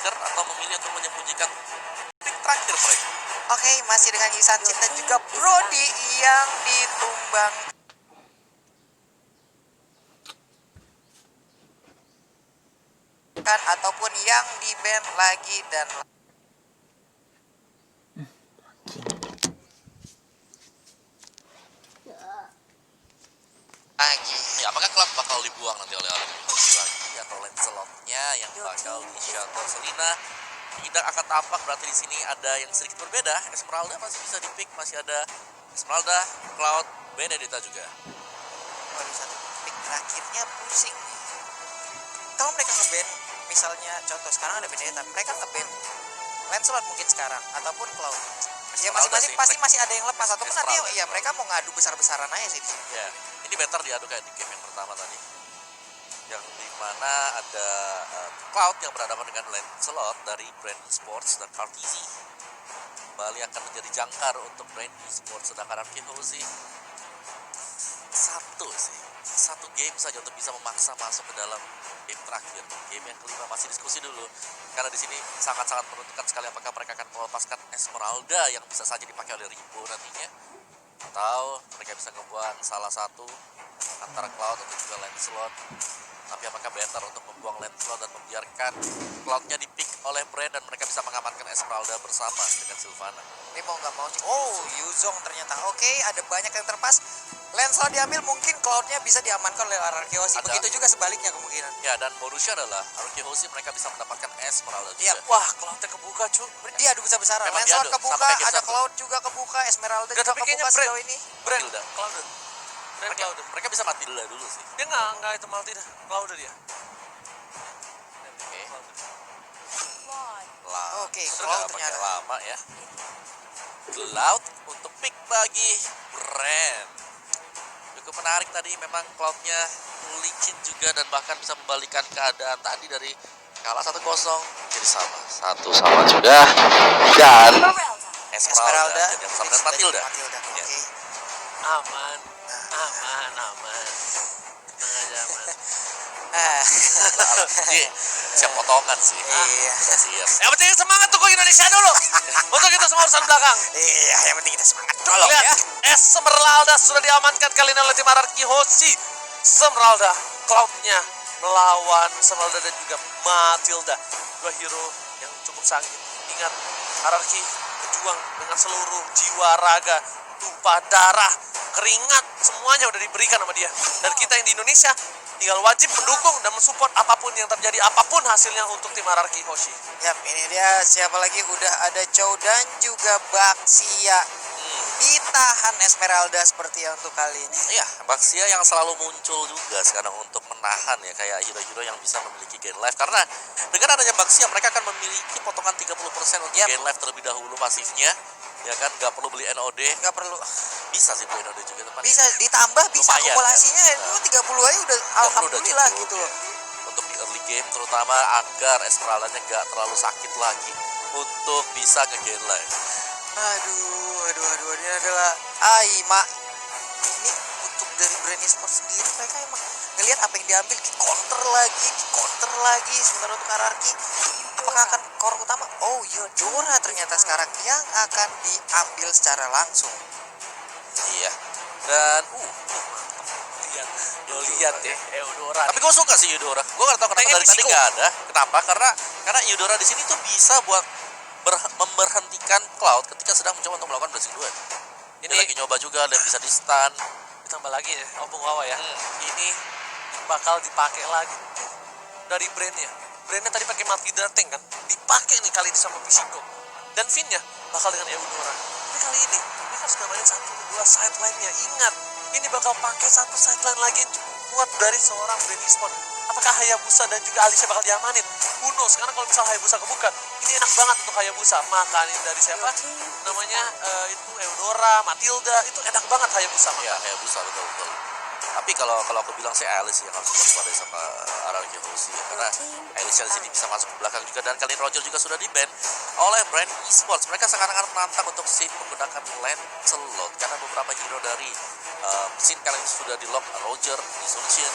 Faker atau memilih untuk menyembunyikan pick terakhir mereka? Oke, masih dengan Isan Chin dan juga Brody yang ditumbang ataupun yang di ban lagi dan lagi. Ya, apakah klub bakal dibuang nanti oleh RRQ lagi atau Lancelot-nya yang bakal di shutter? Selina tidak akan tampak, berarti di sini ada yang sedikit berbeda. Esmeralda masih bisa di-pick, masih ada Esmeralda, Cloud, Benedetta juga. Baru satu pick terakhirnya pusing. Kalau mereka nge-ban, misalnya contoh sekarang ada Benedetta, mereka nge-ban Lancelot mungkin sekarang ataupun Cloud. Ya masing-masing pasti masih ada yang lepas ataupun nanti ya mereka mau ngadu besar-besaran aja sih di sini. Ya, ini better diadu kayak di game yang pertama tadi, yang dimana ada Cloud yang berhadapan dengan Lancelot dari Brand Esports dan Cartizi. Kembali akan menjadi jangkar untuk Brand Esports, sedangkan Arkehozi satu game saja untuk bisa memaksa masuk ke dalam game terakhir. Game yang kelima masih diskusi dulu, karena di sini sangat-sangat menentukan sekali apakah mereka akan melepaskan Esmeralda yang bisa saja dipakai oleh Rimbo nantinya, atau mereka bisa ngebuang salah satu antara Cloud atau juga Lancelot. Tapi apakah better untuk membuang Lancelot dan membiarkan Cloud-nya di-pick oleh Brand dan mereka bisa mengamankan Esmeralda bersama dengan Sylvana? Ini mau nggak mau sih. Oh, Yuzong ternyata. Oke, ada banyak yang terpas. Lancelot diambil, mungkin Cloud-nya bisa diamankan oleh Arkehozi. Begitu juga sebaliknya kemungkinan. Ya, dan bonusnya adalah Arkehozi mereka bisa mendapatkan Esmeralda juga. Ya, wah, Cloud-nya kebuka, cu. Dia adu besar-besaran. Lancelot kebuka, ada Cloud juga kebuka, Esmeralda juga kebuka sejauh ini. Cloud. Mereka bisa Matilda dulu sih. Dia nggak itu Matilda, Cloud dia. Oke, Cloud ternyata lama ya. Cloud untuk pick bagi Brand. Cukup menarik tadi, memang Cloud-nya licin juga dan bahkan bisa membalikan keadaan tadi dari kalah 1-0 jadi sama 1-1 juga, dan Esmeralda jadi yang sama dengan Matilda. Oke. Aman. Tenang aja, aman. Siap potongan sih. Iya. Udah siap. Yang penting semangat tuh Indonesia dulu. Untuk kita semua urusan belakang. Iya, yang penting kita semangat dulu Lihat, ya. Esmeralda sudah diamankan kali ini oleh tim Arkehozi. Esmeralda, Cloud-nya melawan Esmeralda dan juga Matilda. Dua hero yang cukup sanggup. Ingat, Hierarchy berjuang dengan seluruh jiwa raga, tumpah darah, keringat, semuanya udah diberikan sama dia. Dan kita yang di Indonesia tinggal wajib mendukung dan mensupport apapun yang terjadi, apapun hasilnya untuk tim Arkehozi. Yap, ini dia siapa lagi, udah ada Chow dan juga Baxia. Ditahan Esmeralda seperti yang untuk kali ini. Iya, Baxia yang selalu muncul juga sekarang untuk menahan ya, kayak hero-hero yang bisa memiliki gain life. Karena dengan adanya Baxia mereka akan memiliki potongan 30% untuk gain life terlebih dahulu pasifnya. Ya kan, nggak perlu beli NOD. Nggak perlu. Bisa sih beli NOD juga teman. Bisa ditambah, bisa lumayan, akumulasinya kan? itu 30 aja udah alhamdulillah udah gitu ya. loh. Untuk di early game terutama agar Esmeralda-nya nggak terlalu sakit lagi untuk bisa nge-gain life. Aduh, ini adalah Aima. Ini untuk dari Brand Esports sendiri, mereka emang ngelihat apa yang diambil, counter lagi. Sementara untuk Hierarchy, apakah akan core utama? Oh, Eudora ternyata sekarang yang akan diambil secara langsung. Iya. Dan lihat ya, Eudora. Tapi gue suka sih Eudora. Gue nggak tahu kenapa dari tadi nggak ada. Kenapa? Karena Eudora di sini tuh bisa buat memberhentikan Cloud ketika sedang mencoba untuk melakukan blessing duet. Ini lagi nyoba juga dan bisa di stun. Ditambah lagi ya, Opung Wawa ya. Ini bakal dipakai lagi dari Brand-nya. Brand-nya tadi pakai Matilda tank kan, dipakai nih kali ini sama Pisiko. Dan Finn-nya bakal dengan Eudora. Tapi kali ini mereka harus ngamanin 1-2 sideline-nya. Ingat, ini bakal pakai satu sideline lagi yang cukup kuat dari seorang Brand Esports. Apakah Hayabusa dan juga Alicia bakal diamanin? Uno, sekarang kalau misal Hayabusa kebuka, ini enak banget untuk Hayabusa. Makanin dari siapa? Namanya itu Eudora, Matilda, itu enak banget Hayabusa. Ya, Hayabusa betul. Tapi kalau aku bilang sih Alice yang harus waspada sama Arkehozi ya, karena Alice di sini bisa masuk ke belakang juga, dan kali ini Roger juga sudah di-ban oleh Brand Esports. Mereka sekarang menantang untuk scene menggunakan Lancelot karena beberapa hero dari scene kali ini sudah di-lock. Roger, Sun Shin,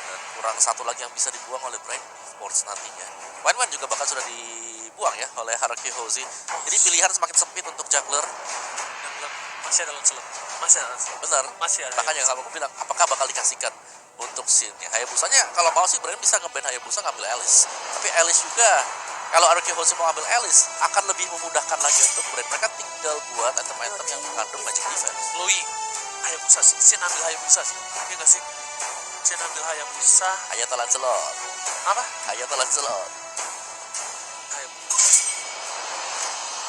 dan kurang satu lagi yang bisa dibuang oleh Brain Sports nantinya. Wan juga bakal sudah dibuang ya oleh Haruki Hoshi. Jadi pilihan semakin sempit untuk jungler. Yang bilang masih ada Lancelot. Masih ada Lancelot. Benar. Masih ada. Makanya kalau aku bilang apakah bakal dikasihkan untuk scene-nya Hayabusanya. Kalau mau sih Brain bisa nge-ban Hayabusa ngambil Alice. Tapi Alice juga kalau Haruki Hoshi mau ambil Alice akan lebih memudahkan lagi untuk Brain. Mereka tinggal buat item-item yang mengandung magic defense. Louis Hayabusa sih. Sin ambil Hayabusa sih. Iya nggak sih? Sin ambil Hayabusa. Hayata Lancelot. Apa? Hayata Lancelot. Hayabusa.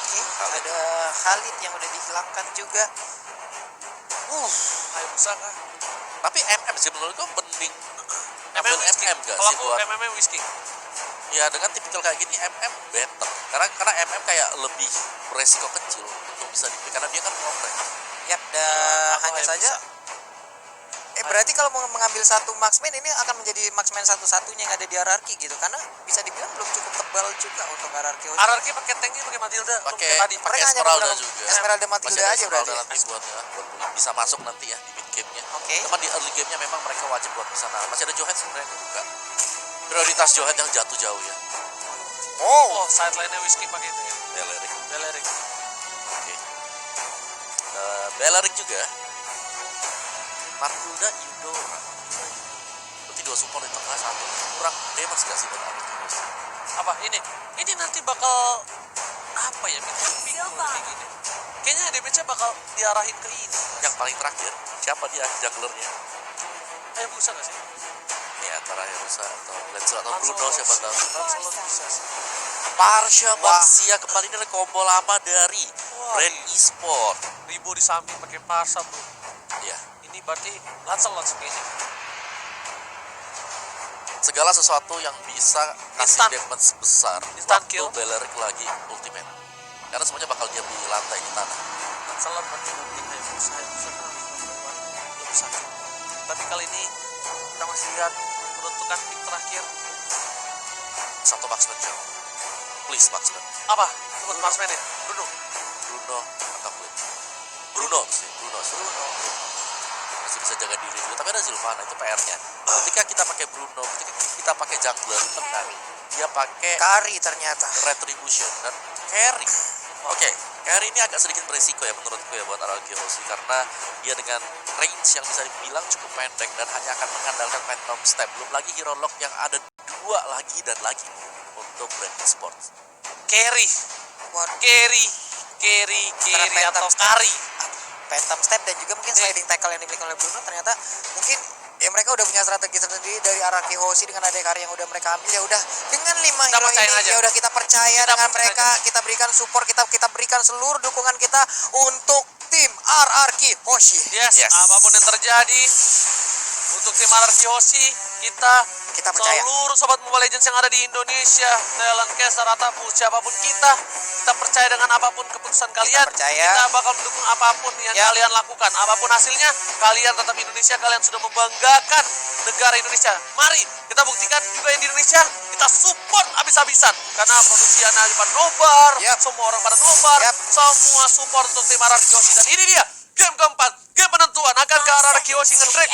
Oke, ada Khalid yang udah dihilangkan juga. Hayabusa kah? Tapi MM sih menurutku mending ambil Whisky. MM gak Kalau sih aku buat MM Whisky. ya dengan tipikal kayak gini MM better karena MM kayak lebih beresiko kecil untuk bisa dipilih karena dia kan ngoprek. Yap, Atau hanya Hayabusa. saja. Berarti kalau mau mengambil satu marksman ini akan menjadi marksman satu-satunya yang ada di hierarki gitu karena bisa dibilang belum cukup tebal juga untuk hierarki. Ararki pakai tanknya pakai Matilda. Pakai tadi. pakai Mereka hanya Esmeralda menggunakan juga. Esmeralda Matilda Masih ada aja Esmeralda berarti. nanti buat bisa masuk nanti ya di mid game-nya. Oke. Cuman di early game-nya memang mereka wajib buat bisa masih ada Johet sebenarnya yang kebuka. Prioritas Johet yang jatuh jauh ya. Oh, sideline-nya Whisky pakai itu ya. Beleric. Beleric. Oke. Beleric juga. Matilda Eudora. Berarti dua support di tengah satu kurang damage gak sih buat Haruki Hoshi? Apa ini? Ini nanti bakal apa ya? Bingung kayak gini. Kayaknya damage-nya bakal diarahin ke ini. Yang paling terakhir siapa dia junglernya? Hayabusa nggak sih? Ya antara Hayabusa atau Lancelot atau Bruno Lancelot. siapa tahu. Lancelot bisa sih. Parsha Wah. Baxia kembali dari combo lama dari Wah. Brand Esport. Ribo di samping pakai Parsa bro. Ya, Ini berarti Lancelot segini. segala sesuatu yang bisa kasih Instant. damage besar Instant waktu kill. Beleric lagi ultimate. Karena semuanya bakal diam di lantai di tanah. Lancelot berarti nanti Hayabusa. Hayabusa kan belum sakit. Tapi kali ini kita masih lihat peruntukan pick terakhir. Satu marksman jauh. Please marksman. Apa? Sebut marksman ya? Bruno. Bruno angkat win. Bruno sih. Masih bisa jaga diri juga. Tapi ada Sylvana itu PR-nya. Ketika kita pakai Bruno, ketika kita pakai jungler tenang. Dia pakai Kari ternyata. retribution dan carry. Oke, carry ini agak sedikit beresiko ya menurutku ya buat Haruki Hoshi karena dia dengan range yang bisa dibilang cukup pendek dan hanya akan mengandalkan Phantom Step. Belum lagi Hero Lock yang ada dua lagi dan lagi untuk Brand Sports. Carry. Waduh, Carry Antara atau Phantom Step. Kari. Phantom Step dan juga mungkin sliding tackle yang dimiliki oleh Bruno ternyata mungkin ya mereka udah punya strategi sendiri dari Haruki Hoshi dengan ada Kari yang udah mereka ambil ya udah dengan 5 Kita hero percayain ini aja. ya udah kita percaya Kita dengan percaya mereka kita berikan support kita berikan seluruh dukungan kita untuk tim Haruki Hoshi. Yes, Yes. apapun yang terjadi untuk tim Haruki Hoshi, kita percaya. seluruh sobat Mobile Legends yang ada di Indonesia, Thailand, Caster, ataupun siapapun kita percaya dengan apapun keputusan kalian. percaya. Kita bakal mendukung apapun yang Ya. kalian lakukan. Apapun hasilnya, kalian tetap Indonesia, kalian sudah membanggakan negara Indonesia. Mari kita buktikan juga yang di Indonesia, kita support habis-habisan. Karena produksi anak pada nobar, Yap. semua orang pada nobar, Yap. semua support untuk tim Haruki Hoshi. Dan ini dia, game keempat, game penentuan. Akankah Haruki Hoshi nge-drag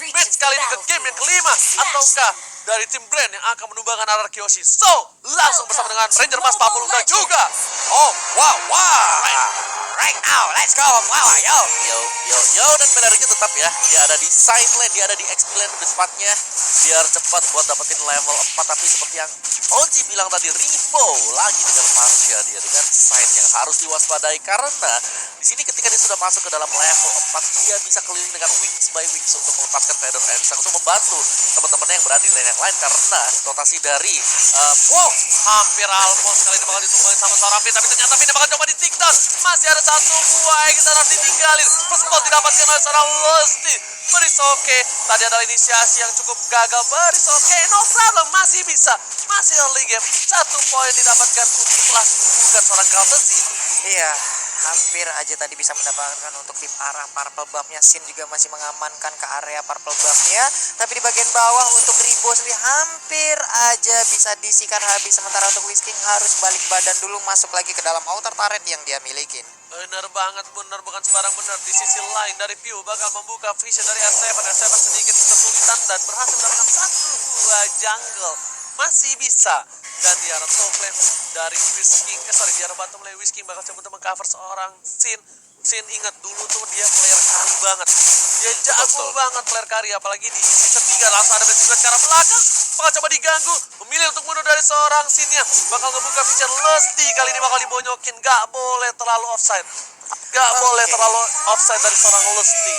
match kali ini ke game yang kelima? Ataukah dari tim Brand yang akan menumbangkan Haruki Hoshi? So, langsung bersama dengan Ranger Mas Papul dan juga Right now, let's go. Wow, yo. Yo dan Beleriknya tetap ya. Dia ada di side lane, dia ada di XP lane lebih tepatnya. Biar cepat buat dapetin level 4 tapi seperti yang Oji bilang tadi Rivo lagi dengan Parsha dia dengan side yang harus diwaspadai karena di sini ketika dia sudah masuk ke dalam level 4 dia bisa keliling dengan wings by wings untuk melepaskan Feather Ensang untuk membantu teman-temannya yang berada di lane yang lain karena rotasi dari hampir almost kali ini bakal ditumbangin sama seorang Finn, tapi ternyata Finn bakal coba di take down. Masih ada satu buah yang kita harus ditinggalin. First ball didapatkan oleh seorang Lusty. Beris oke, tadi adalah inisiasi yang cukup gagal. Beris oke, no problem, masih bisa. Masih early game, 1 poin didapatkan untuk kelas bukan seorang Kaltezi. Iya, hampir aja tadi bisa mendapatkan untuk di arah purple buff-nya. Sin juga masih mengamankan ke area purple buff-nya. Tapi di bagian bawah untuk Ribo sendiri hampir aja bisa disikat habis. Sementara untuk Whisking harus balik badan dulu masuk lagi ke dalam outer turret yang dia miliki. Bener banget, bener bukan sembarang bener. Di sisi lain dari View bakal membuka vision dari R7. R7 sedikit kesulitan dan berhasil mendapatkan 1-2 jungle. Masih bisa. Dan di arah top lane dari Whisking, di arah bottom lane Whisking bakal coba untuk mengcover seorang Sin. Sin ingat dulu tuh dia player kari banget. Dia jago Betul. banget player kari, apalagi di season 3 langsung ada juga secara belakang. Bakal coba diganggu, memilih untuk mundur dari seorang Sinnya. Bakal ngebuka vision Lesti, kali ini bakal dibonyokin. Gak boleh terlalu offside. Gak boleh terlalu offside dari seorang Lesti.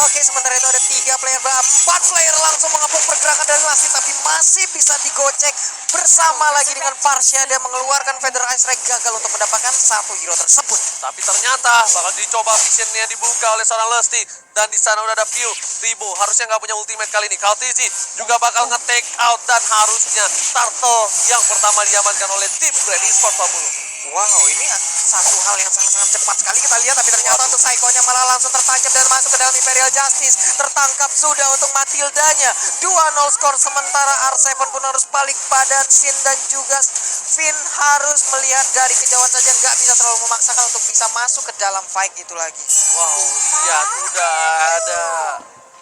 Oke, sementara itu ada 3 player, 4 player langsung mengepung pergerakan dari Lasti, tapi masih bisa digocek bersama lagi dengan Varsha dan mengeluarkan Feather Ice Ray, gagal untuk mendapatkan 1 hero tersebut. Tapi ternyata bakal dicoba visionnya dibuka oleh seorang Lesti. Dan di sana udah ada View. Ribo harusnya nggak punya ultimate kali ini. Kaltizi juga bakal nge-take out dan harusnya Turtle yang pertama diamankan oleh tim Brand Esports Pamulo. Wow, ini satu hal yang sangat-sangat cepat sekali kita lihat, tapi ternyata untuk Psycho-nya malah langsung tertancap dan masuk ke dalam Imperial Justice. Tertangkap sudah untuk Matildanya. 2-0 skor, sementara R7 pun harus balik badan. Sin dan juga Finn harus melihat dari kejauhan saja, nggak bisa terlalu memaksakan untuk bisa masuk ke dalam fight itu lagi. Wow, lihat udah ada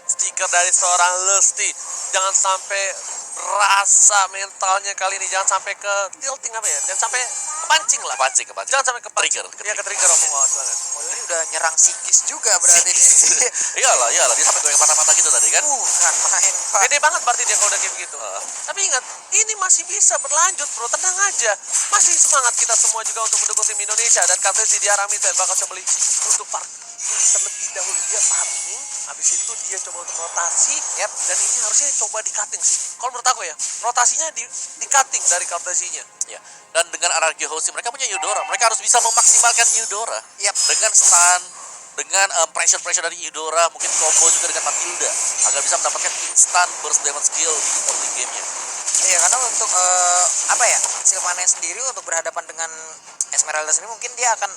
stiker dari seorang Lesti. Jangan sampai rasa mentalnya kali ini, jangan sampai ke tilting apa ya, jangan sampai kepancing lah. Kepancing. Jangan sampai kepancing. Trigger. Iya, ke-trigger omong banget. Oh, ini udah nyerang psikis juga berarti nih. Iyalah, dia sampai goyang mata-mata gitu tadi kan. Bukan main, Pak. Pede banget berarti dia kalau udah kayak begitu. Tapi ingat, ini masih bisa berlanjut bro, tenang aja. Masih semangat kita semua juga untuk mendukung tim Indonesia. Dan Kaltizi di arah mid lane bakal coba beli untuk farming terlebih dahulu. Dia farming, habis itu dia coba untuk rotasi. Dan ini harusnya coba di cutting sih. Kalau menurut aku ya, rotasinya di cutting dari Kaltizinya. Ya. Dan dengan RRQ Hoshi mereka punya Eudora, mereka harus bisa memaksimalkan Eudora. Yap. Dengan stun, dengan pressure dari Eudora, mungkin combo juga dengan Matilda agar bisa mendapatkan instant burst damage skill di early game-nya. Iya, karena untuk apa ya, Silvana sendiri untuk berhadapan dengan Esmeralda sendiri mungkin dia akan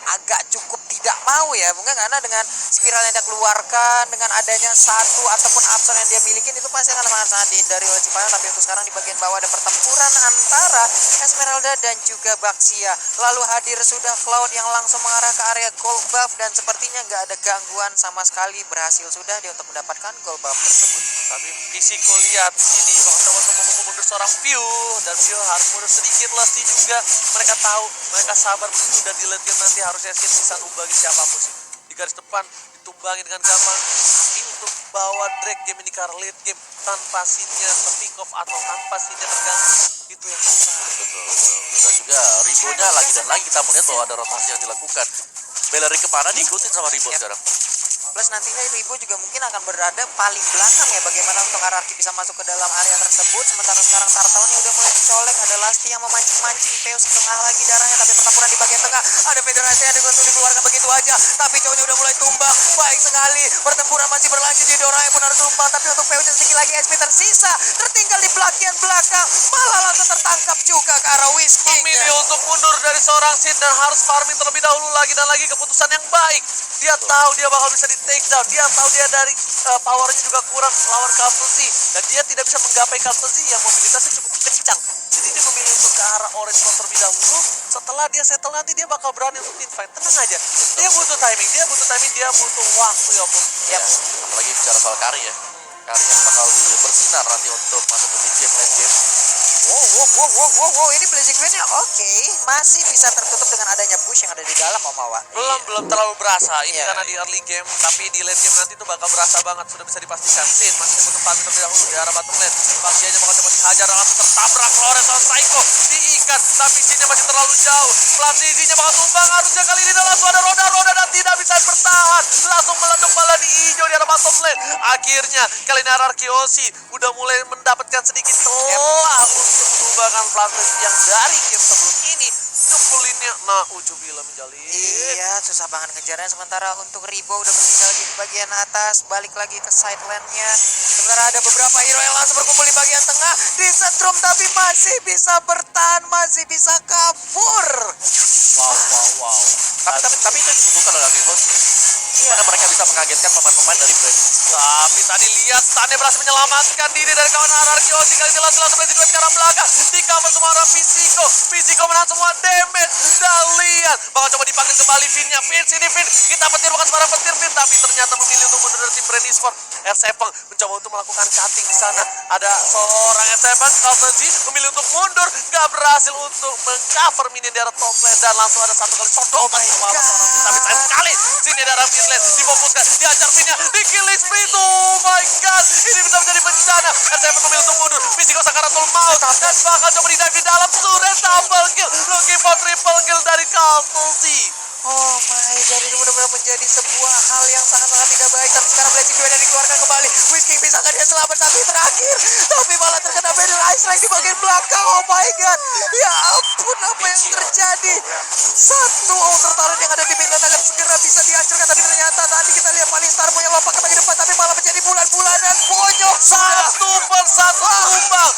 agak cukup tidak mau ya, mungkin karena dengan spiral yang dia keluarkan, dengan adanya satu ataupun absen yang dia miliki, itu pasti akan sangat dihindari oleh Cipaya. Tapi untuk sekarang di bagian bawah ada pertempuran antara Esmeralda dan juga Baxia. Lalu hadir sudah Cloud yang langsung mengarah ke area gold buff, dan sepertinya nggak ada gangguan sama sekali. Berhasil sudah dia untuk mendapatkan gold buff tersebut. Tapi Pisiko lihat di sini bakal coba untuk memukul mundur seorang View, dan View harus mundur sedikit. Lesti juga mereka tahu, mereka sabar menunggu, dan di late game nanti harusnya Sin bisa numbangi siapapun sih. Di garis depan ditumbangi dengan gampang. Tapi untuk bawa drag game ini ke late game tanpa Sinnya pick off atau tanpa Sinnya terganggu, itu yang susah. Betul. Dan juga Ribonya lagi dan lagi kita melihat bahwa ada rotasi yang dilakukan. Bellery kemana diikutin sama Ribo sekarang. Plus nantinya Ribo juga mungkin akan berada paling belakang ya, bagaimana untuk RRQ bisa masuk ke dalam area tersebut. Sementara sekarang Turtle-nya udah mulai colek, ada Lasti yang memancing-mancing, Theo setengah lagi darahnya, tapi pertempuran di bagian tengah, ada Federasi yang dikeluarkan begitu aja, tapi cowoknya udah mulai tumbang, baik sekali, pertempuran masih berlanjut, di Dora yang pun harus tumbang, tapi untuk Theo sedikit lagi SP tersisa, tertinggal di bagian belakang, malah langsung tertangkap juga ke arah Whisking. Memilih untuk mundur dari seorang Sin dan harus farming terlebih dahulu lagi, dan lagi keputusan yang baik. Dia tahu dia bakal bisa di take down, dia tahu dia dari powernya juga kurang lawan Kaltizi, dan dia tidak bisa menggapai Kaltizi yang mobilitasnya cukup kencang. Jadi dia memilih untuk ke arah orange Road terlebih dahulu. Setelah dia settle nanti dia bakal berani untuk teamfight. Tenang aja, dia butuh timing, dia butuh waktu ya Pung. Ya, apalagi bicara soal Kari ya. Kari yang bakal bersinar nanti untuk masuk ke mid game, late game. Wow, ini blazing wave-nya oke, masih bisa tertutup dengan adanya bush yang ada di dalam, Om Awa. Belum terlalu berasa ini Iya. karena di early game, tapi di late game nanti tuh bakal berasa banget, sudah bisa dipastikan. Sin masih butuh farming terlebih dahulu di arah bottom lane. Pasiennya bakal coba dihajar, langsung tertabrak oleh seorang Psycho, diikat, tapi Sinnya masih terlalu jauh. Platisinya bakal tumbang, harusnya kali ini langsung ada roda dan tidak bisa bertahan, langsung meleduk malah di hijau di arah bottom lane. Akhirnya kali ini RRQ Hoshi udah mulai mendapatkan sedikit celah untuk menumbangkan Platis yang dari game sebelum ini nyepulinnya na'udzubillah menjalin. Iya, susah banget ngejarnya. Sementara untuk Ribo udah bertinggal lagi di bagian atas, balik lagi ke side lane-nya. Sementara ada beberapa hero yang langsung berkumpul di bagian tengah, disetrum tapi masih bisa bertahan, masih bisa kabur. Wow. Tapi itu yang dibutuhkan oleh RRQ Hoshi. Karena mereka bisa mengagetkan pemain-pemain dari Brand. Tapi tadi lihat Stane berhasil menyelamatkan diri dari kawan Ararki Osi. Kali ini langsung berhasil ke arah belakang. Di cover semua arah Fisiko. Fisiko menahan semua damage. Dan lihat bakal coba dipanggil kembali Finnya. Fin sini Fin. Kita petir bukan sembarang petir Fin. Tapi ternyata memilih untuk mundur dari tim Brand Esports. R7 mencoba untuk melakukan cutting di sana. Ada seorang R7 Kaltenzi memilih untuk mundur. Gak berhasil untuk mengcover minion di arah top lane. Dan langsung ada satu kali sodokan. Tapi sayang sekali. Sini ada arah mid lane. Difokuskan. Diajar Finnya. Di killing spree. Oh my god. Ini bisa menjadi bencana. R7 memilih untuk mundur. Fisiko Sakaratul Maut. Dan bakal coba di dive di dalam. Surya double kill. Looking for triple kill dari Kaltenzi. Oh my god, ini benar-benar menjadi sebuah hal yang sangat-sangat tidak baik. Tapi sekarang Blazing Duel dikeluarkan kembali. Whisking bisa nggak dia selamat satu terakhir, tapi malah terkena Banner Ice Strike di bagian belakang. Oh my god, ya ampun, apa yang terjadi? Satu outer talent yang ada di midlane agar segera bisa dihancurkan. Tapi ternyata tadi kita lihat paling star yang lompat ke bagian depan, tapi malah menjadi bulan-bulanan bonyok. Satu persatu tumbang.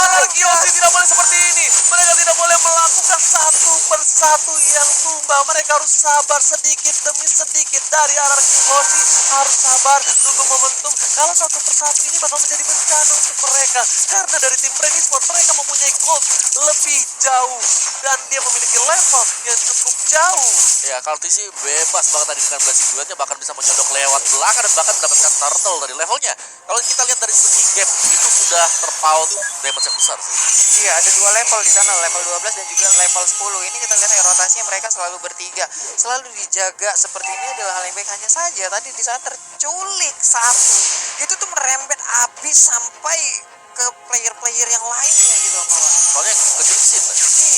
Ararki Osi tidak boleh seperti ini. Mereka tidak boleh melakukan satu persatu yang tumbang. Mereka harus sabar sedikit demi sedikit. Dari Ararki Osi harus sabar, tunggu momentum. Kalau satu persatu ini bakal menjadi bencana untuk mereka. Karena dari tim Brand Esports mereka mempunyai gold lebih jauh. Dan dia memiliki level yang cukup jauh. Ya, Kaltisi bebas banget tadi dengan blessing duetnya, bahkan bisa menyodok lewat belakang dan bahkan mendapatkan turtle dari levelnya. Kalau kita lihat dari segi gap, itu sudah terpaut damage yang besar sih. Iya, ada dua level di sana, level 12 dan juga level 10. Ini kita lihat ya, rotasinya mereka selalu bertiga, selalu dijaga. Seperti ini adalah hal yang baik. Hanya saja tadi di saat terculik satu, itu tuh merembet habis sampai ke player-player yang lainnya gitu loh. Soalnya yang kecil sih.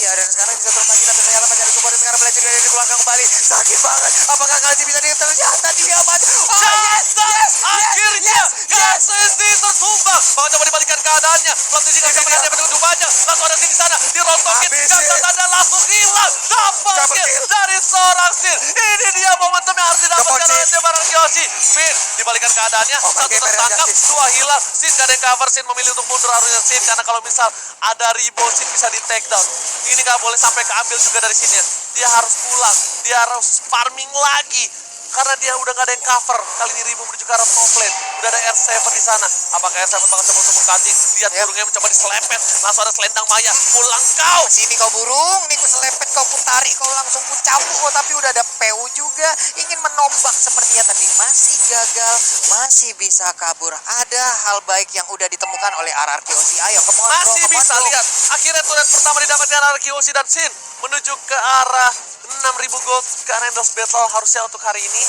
Iya, dan sekarang bisa turun lagi, tapi ternyata masih ada support. Sekarang belajar dari dikeluarkan kembali. Sakit banget. Apakah Kalsi bisa ternyata dia mati? Oh yes, yes, Akhirnya KCSD tertumbang. Bakal coba dibalikan keadaannya. Posisi gak bisa melihatnya begitu banyak. Langsung ada di sana. Dirontokin. Gak ada langsung hilang. Dapat kill dari seorang Sin. Ini dia momentum yang harus didapatkan oleh tim Ararki Osi. Fin dibalikan keadaannya. Satu tertangkap, dua hilang. Sin gak ada yang cover. Sin memilih untuk mundur harusnya Sin. Karena kalau misal ada rebound Sin bisa di take down. Ini gak boleh sampai keambil juga dari Sin ya. Dia harus pulang. Dia harus farming lagi. Karena dia udah gak ada yang cover. Kali ini Ribu menuju ke arah top lane. Udah ada R7 di sana. Apakah R7 bakal coba untuk mengganti? Lihat burungnya mencoba diselepet. Langsung ada selendang Maya. Pulang kau. Sini kau burung, nih ku selepet, kau ku tarik, kau langsung ku cabut. Oh, tapi udah ada PU juga, ingin menombak sepertinya, tapi masih gagal, masih bisa kabur. Ada hal baik yang udah ditemukan oleh Ararki Osi. Ayo, come on, bro, Masih come on, bisa bro. lihat. Akhirnya turret pertama didapatkan Ararki Osi dan Sin menuju ke arah 6.000 gold ke arah Endless Battle harusnya untuk hari ini.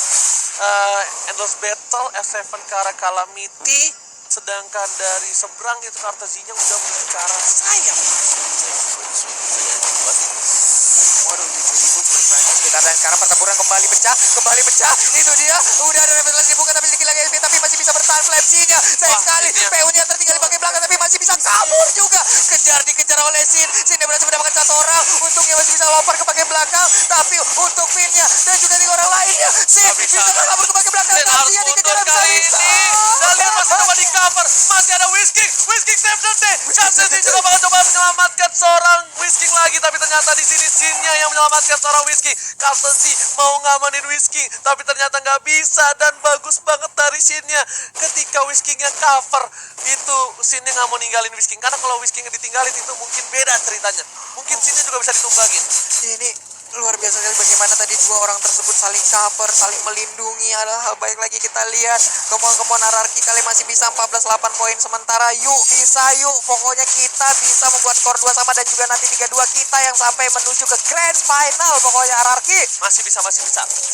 Endless Battle F7 ke arah Calamity, sedangkan dari seberang itu Kartazinya udah menuju ke arah sayap. Waduh, 7.000 berbanding sekitar, dan sekarang pertempuran kembali pecah. Itu dia, udah ada revelasi dibuka, tapi sedikit lagi SP, tapi masih bisa bertahan flamesinya. Sayang sekali, PU-nya tertinggal di bagian belakang, tapi masih bisa kabur juga. Dikejar oleh Sin. Sin berhasil mendapatkan satu orang, untungnya masih bisa lompat ke bagian belakang, tapi untuk Fin-nya dan juga 3 orang lainnya, Sin bisa kabur ke bagian belakang. Sin harus mundur kali ini. Dan lihat masih coba di cover, masih ada Whisking save the day. Kartazi juga bakal coba menyelamatkan seorang Whisking lagi, tapi ternyata di sini Sin-nya yang menyelamatkan seorang Whisking. Kartazi mau ngamanin Whisking, tapi ternyata nggak bisa, dan bagus banget dari Sin-nya. Ketika Whisking-nya cover, itu Sin-nya nggak mau ninggalin Whisking, karena kalau Whisking-nya ditinggalin itu mungkin beda ceritanya. Mungkin Sin-nya juga bisa ditumbangin. Ini luar biasa sekali bagaimana tadi dua orang tersebut saling cover, saling melindungi. Ada hal baik lagi kita lihat. Kemon Ararki kali masih bisa 14-8 poin sementara. Yuk, bisa yuk. Pokoknya kita bisa membuat skor 2 sama, dan juga nanti 3-2 kita yang sampai menuju ke grand final. Pokoknya Ararki Masih bisa.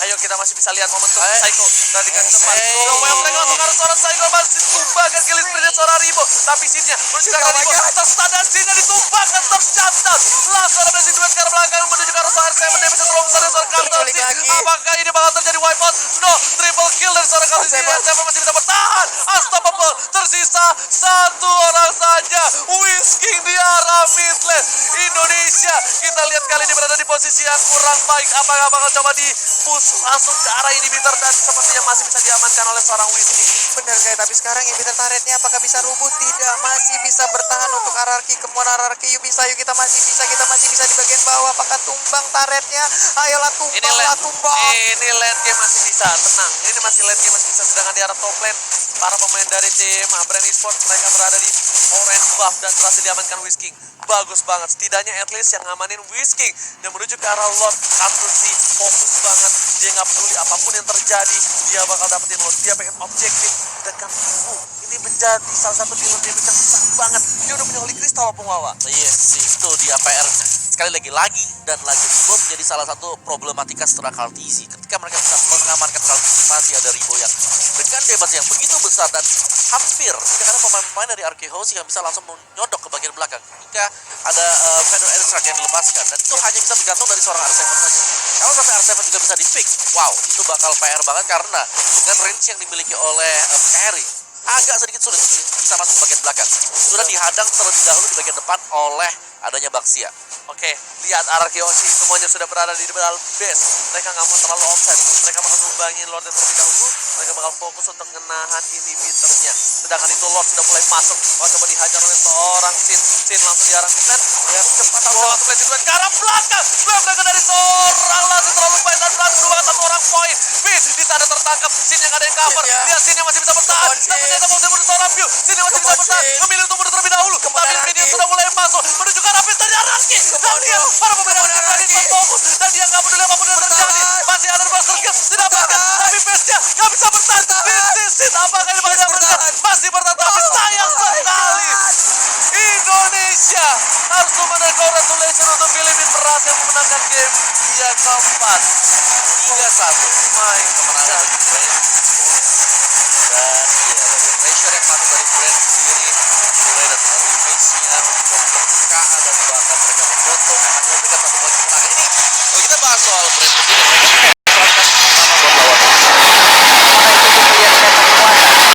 Ayo kita masih bisa lihat momentum Psycho dari kan depan. Yang mereka langsung harus seorang Psycho masih ditumbangkan kill spree seorang Ribo. Tapi Sin-nya menuju ke arah Ribo. Terstun dan Sin-nya ditumbangkan, tercatat. Langsung ada blessing duet sekarang belakang menuju ke arah seorang 7 damage terlalu besar dari seorang Kartazi. Apakah ini bakal terjadi wipeout? No, triple kill dari seorang Kartazi. 7 masih bisa bertahan. Unstoppable. tersisa satu orang saja. Whisking di arah mid lane Indonesia. Kita lihat kali ini berada di posisi yang kurang baik. Apakah bakal coba di push langsung ke arah inhibitor dan sepertinya masih bisa diamankan oleh seorang Whisking. Benar guys, tapi sekarang inhibitor turretnya apakah bisa rubuh? Tidak, masih bisa bertahan untuk RRQ. Kemana RRQ? Yuk bisa, yuk kita masih bisa di bagian bawah. Apakah tumbang turretnya? Ayolah tumbang lah, tumbang. Ini lane game masih bisa, tenang. Ini masih lane game masih bisa. Sedangkan di arah top lane, para pemain dari tim Brand Esports mereka berada di orange buff dan berhasil diamankan Whisking. Bagus banget, setidaknya at least yang ngamanin Whisking dan menuju ke arah Lord. Kantusi fokus banget, dia nggak peduli apapun yang terjadi, dia bakal dapetin Lord. Dia pengen objektif dan kan ini menjadi salah satu dealer damage yang besar banget. Dia udah punya Holy Crystal apa Wawa? Yes, itu dia PR sekali lagi dan lagi Ribo menjadi salah satu problematika setelah Kaltizi. Ketika mereka bisa mengamankan Kaltizi, masih ada Ribo yang dengan damage yang begitu besar dan hampir tidak ada pemain-pemain dari Arkehouse yang bisa langsung menyodok ke bagian belakang hingga ada Feather Airstrike yang dilepaskan, dan itu hanya bisa bergantung dari seorang R7 saja. Kalau sampai R7 juga bisa di pick, wow, itu bakal PR banget karena dengan range yang dimiliki oleh Perry agak sedikit sulit untuk bisa masuk bagian belakang. Sudah dihadang terlebih dahulu di bagian depan oleh adanya Baxia. Oke, lihat Arkeoshi semuanya sudah berada di dalam base. Mereka nggak mau terlalu offset. Mereka bakal numbangin Lord terlebih dahulu. Mereka bakal fokus untuk menahan inhibitornya. Sedangkan itu Lord sudah mulai masuk. Oh, coba dihajar oleh seorang Sin. Sin langsung di arah midlane. Lihat kecepatan langsung ke Sin ke arah belakang. Mereka dari seorang langsung terlalu baik dan berhasil menumbangkan satu orang poin. Fin di sana tertangkap. Sin yang ada yang cover. Lihat Sin yang masih bisa bertahan. Dan ternyata mau mundur seorang view. Sin yang masih bisa bertahan. Memilih untuk mundur terlebih dahulu. Tapi Minion sudah mulai masuk menuju ke arah Fin dari Araki. Dan dia para pemain Araki berfokus dan dia nggak peduli apapun yang terjadi. Masih ada Master Kill tidak bahkan, tapi face-nya nggak bisa bertahan. This apakah ini bakal diamankan? Masih bertahan, tapi sayang sekali. Indonesia harus memberikan congratulations untuk Filipin berhasil memenangkan game dia keempat 3-1. Main kemenangan bagi Brand dan iya dari pressure yang masuk dari Brand sendiri, mulai dari early phase-nya untuk pembukaan dan bahkan mereka memfoto hanya memberikan satu poin kemenangan. Ini kalau kita bahas soal Brand